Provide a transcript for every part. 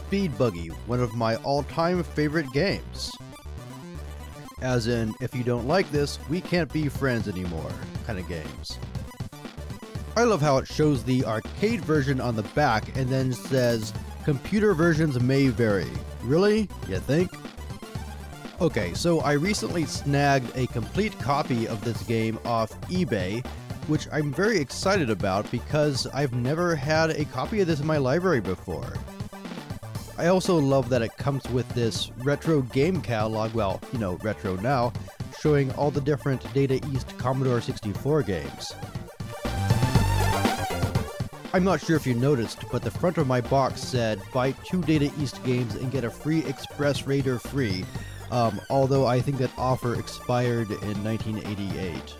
Speed Buggy, one of my all-time favorite games. As in, if you don't like this, we can't be friends anymore kind of games. I love how it shows the arcade version on the back and then says, computer versions may vary. Really? You think? Okay, so I recently snagged a complete copy of this game off eBay, which I'm very excited about because I've never had a copy of this in my library before. I also love that it comes with this retro game catalog, well, you know, retro now, showing all the different Data East Commodore 64 games. I'm not sure if you noticed, but the front of my box said, buy 2 Data East games and get a free Express Raider free, although I think that offer expired in 1988.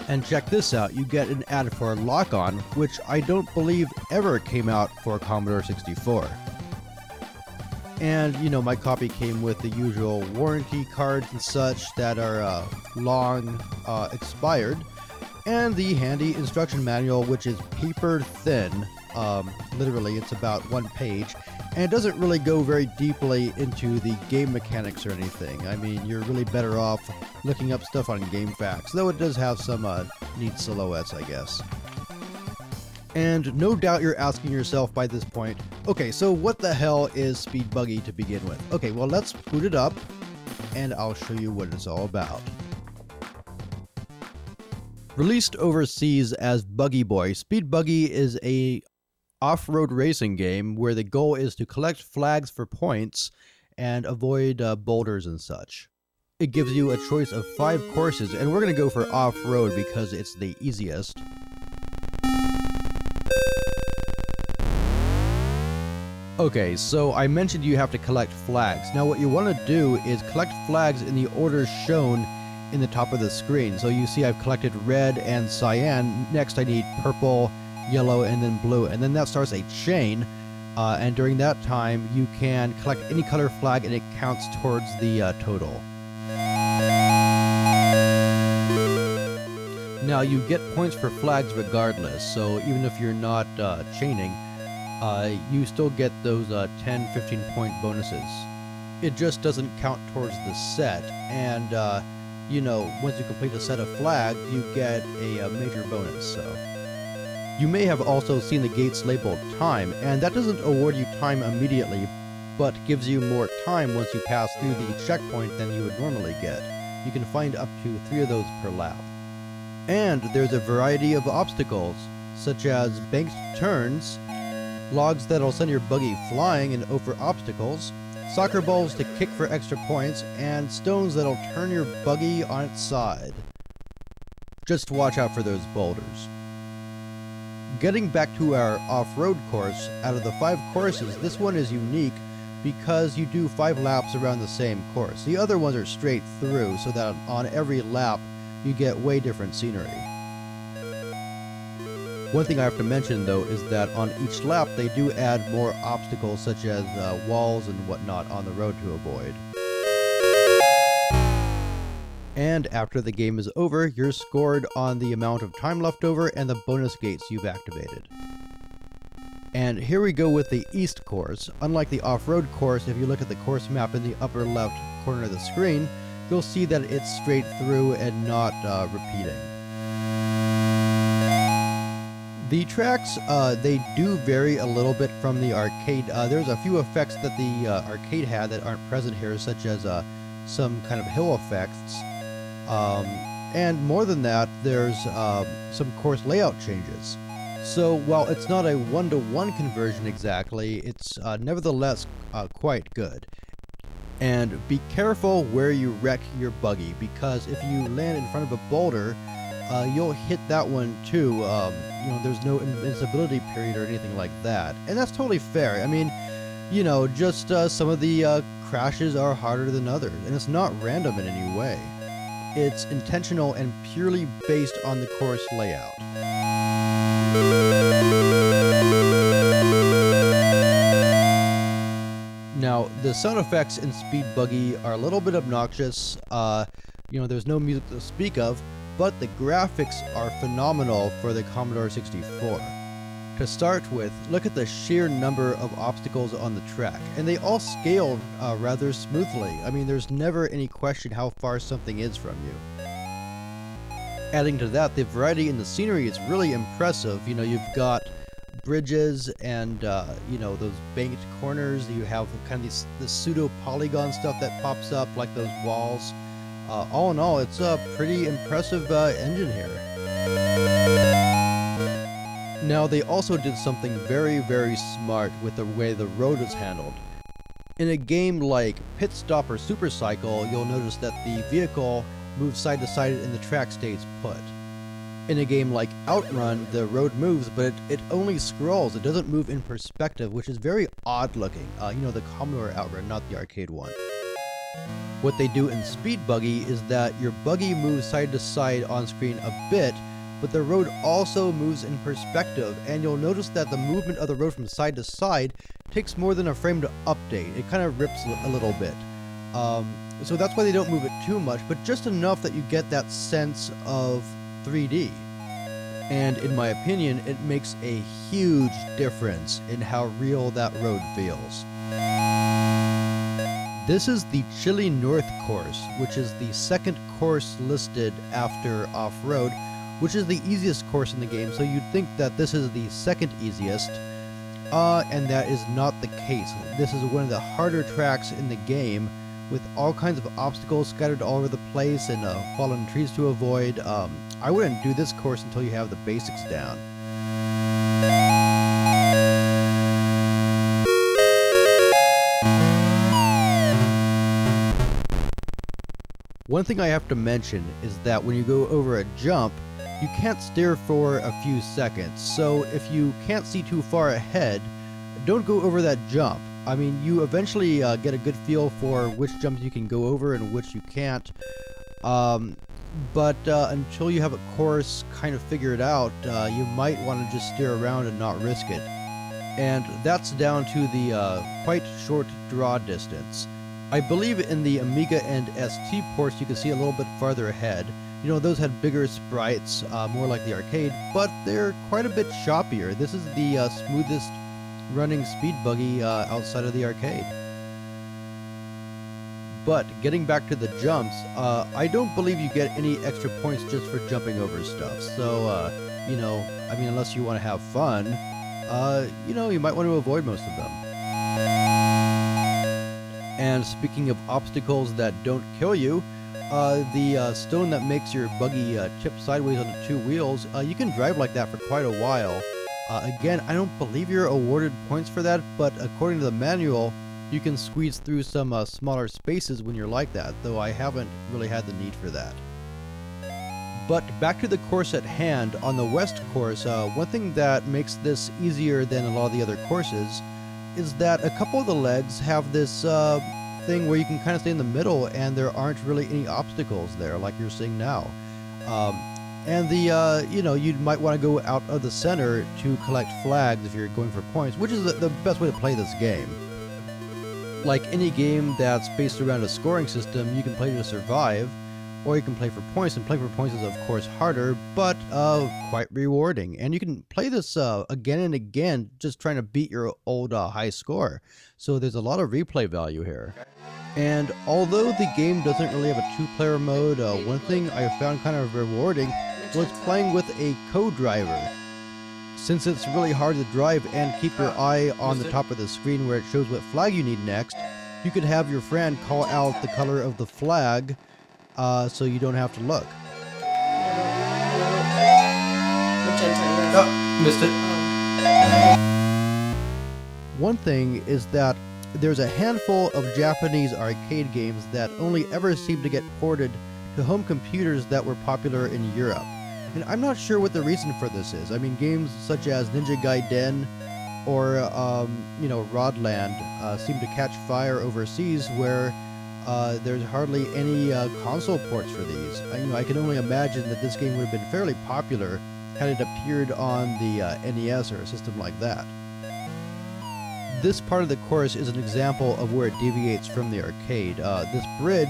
And check this out, you get an ad for Lock On, which I don't believe ever came out for Commodore 64. And, you know, my copy came with the usual warranty cards and such that are long expired, and the handy instruction manual, which is paper thin. Literally, it's about 1 page, and it doesn't really go very deeply into the game mechanics or anything. I mean, you're really better off looking up stuff on GameFAQs, though it does have some neat silhouettes, I guess. And no doubt you're asking yourself by this point, okay, so what the hell is Speed Buggy to begin with? Okay, well, let's boot it up, and I'll show you what it's all about. Released overseas as Buggy Boy, Speed Buggy is a off-road racing game where the goal is to collect flags for points and avoid boulders and such. It gives you a choice of 5 courses, and we're going to go for off-road because it's the easiest. Okay, so I mentioned you have to collect flags. Now what you want to do is collect flags in the order shown in the top of the screen. So you see I've collected red and cyan. Next I need purple, yellow, and then blue. And then that starts a chain. And during that time you can collect any color flag and it counts towards the total. Now you get points for flags regardless. So even if you're not chaining, you still get those 10-15 point bonuses. It just doesn't count towards the set, and you know, once you complete a set of flags, you get a major bonus. So you may have also seen the gates labeled time, and that doesn't award you time immediately, but gives you more time once you pass through the checkpoint than you would normally get. You can find up to 3 of those per lap. And there's a variety of obstacles, such as banked turns, logs that'll send your buggy flying and over obstacles, soccer balls to kick for extra points, and stones that'll turn your buggy on its side. Just watch out for those boulders. Getting back to our off-road course, out of the 5 courses, this one is unique because you do 5 laps around the same course. The other ones are straight through, so that on every lap you get way different scenery. One thing I have to mention though is that on each lap they do add more obstacles such as walls and whatnot on the road to avoid. And after the game is over, you're scored on the amount of time left over and the bonus gates you've activated. And here we go with the East course. Unlike the off-road course, if you look at the course map in the upper left corner of the screen, you'll see that it's straight through and not repeating. The tracks, they do vary a little bit from the arcade. There's a few effects that the arcade had that aren't present here, such as some kind of hill effects. And more than that, there's some course layout changes. So while it's not a one-to-one conversion exactly, it's nevertheless quite good. And be careful where you wreck your buggy, because if you land in front of a boulder, you'll hit that one too. You know, there's no invincibility period or anything like that. And that's totally fair. I mean, you know, just some of the crashes are harder than others, and it's not random in any way. It's intentional and purely based on the course layout. Now, the sound effects in Speed Buggy are a little bit obnoxious. You know, there's no music to speak of, but the graphics are phenomenal for the Commodore 64. To start with, look at the sheer number of obstacles on the track, and they all scale rather smoothly. I mean, there's never any question how far something is from you. Adding to that, the variety in the scenery is really impressive. You know, you've got bridges and, you know, those banked corners. You have kind of this pseudo polygon stuff that pops up, like those walls. All in all, it's a pretty impressive engine here. Now, they also did something very, very smart with the way the road is handled. In a game like Pit Stop or Super Cycle, you'll notice that the vehicle moves side to side and the track stays put. In a game like Outrun, the road moves, but it only scrolls. It doesn't move in perspective, which is very odd looking. You know, the Commodore Outrun, not the arcade one. What they do in Speed Buggy is that your buggy moves side to side on screen a bit, but the road also moves in perspective, and you'll notice that the movement of the road from side to side takes more than a frame to update. It kind of rips a little bit. So that's why they don't move it too much, but just enough that you get that sense of 3D. And in my opinion, it makes a huge difference in how real that road feels. This is the Chile North course, which is the second course listed after Off-Road, which is the easiest course in the game, so you'd think that this is the second easiest, and that is not the case. This is one of the harder tracks in the game, with all kinds of obstacles scattered all over the place and fallen trees to avoid. I wouldn't do this course until you have the basics down. One thing I have to mention is that when you go over a jump, you can't steer for a few seconds, so if you can't see too far ahead, don't go over that jump. I mean, you eventually get a good feel for which jumps you can go over and which you can't, but until you have a course kind of figured out, you might want to just steer around and not risk it. And that's down to the quite short draw distance. I believe in the Amiga and ST ports you can see a little bit farther ahead. You know, those had bigger sprites, more like the arcade, but they're quite a bit choppier. This is the smoothest running Speed Buggy outside of the arcade. But getting back to the jumps, I don't believe you get any extra points just for jumping over stuff. So, you know, I mean, unless you want to have fun, you know, you might want to avoid most of them. And speaking of obstacles that don't kill you, the stone that makes your buggy tip sideways on the two wheels, you can drive like that for quite a while. Again, I don't believe you're awarded points for that, but according to the manual, you can squeeze through some smaller spaces when you're like that, though I haven't really had the need for that. But back to the course at hand, on the West course, one thing that makes this easier than a lot of the other courses is that a couple of the legs have this thing where you can kind of stay in the middle and there aren't really any obstacles there like you're seeing now. And the, you know, you might want to go out of the center to collect flags if you're going for points, which is the best way to play this game. Like any game that's based around a scoring system, you can play to survive, or you can play for points, and playing for points is of course harder, but quite rewarding. And you can play this again and again, just trying to beat your old high score. So there's a lot of replay value here. And although the game doesn't really have a two-player mode, one thing I found kind of rewarding was playing with a co-driver. Since it's really hard to drive and keep your eye on the top of the screen where it shows what flag you need next, you could have your friend call out the color of the flag so you don't have to look. Oh, missed it. One thing is that there's a handful of Japanese arcade games that only ever seem to get ported to home computers that were popular in Europe. And I'm not sure what the reason for this is. I mean, games such as Ninja Gaiden or, you know, Rodland seem to catch fire overseas where there's hardly any console ports for these. You know, I can only imagine that this game would have been fairly popular had it appeared on the NES or a system like that. This part of the course is an example of where it deviates from the arcade. This bridge,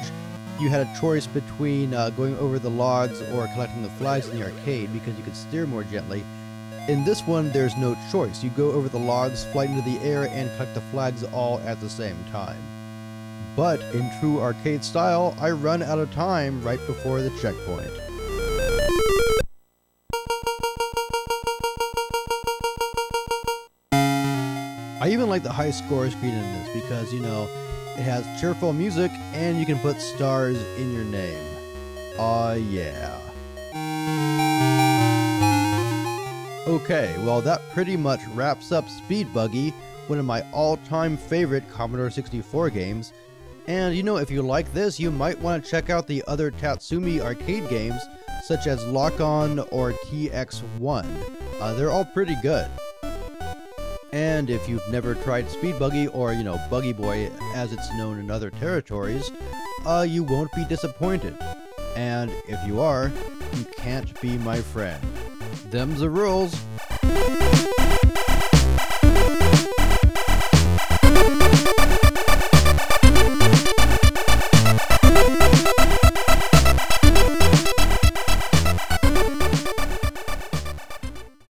you had a choice between going over the logs or collecting the flags in the arcade because you could steer more gently. In this one, there's no choice. You go over the logs, fly into the air, and collect the flags all at the same time. But in true arcade style, I run out of time right before the checkpoint. I even like the high score screen in this because, you know, it has cheerful music and you can put stars in your name. Aw, yeah. Okay, well that pretty much wraps up Speed Buggy, one of my all-time favorite Commodore 64 games. And you know, if you like this, you might want to check out the other Tatsumi arcade games, such as Lock On or TX1. They're all pretty good. And if you've never tried Speed Buggy, or, you know, Buggy Boy as it's known in other territories, you won't be disappointed. And if you are, you can't be my friend. Them's the rules.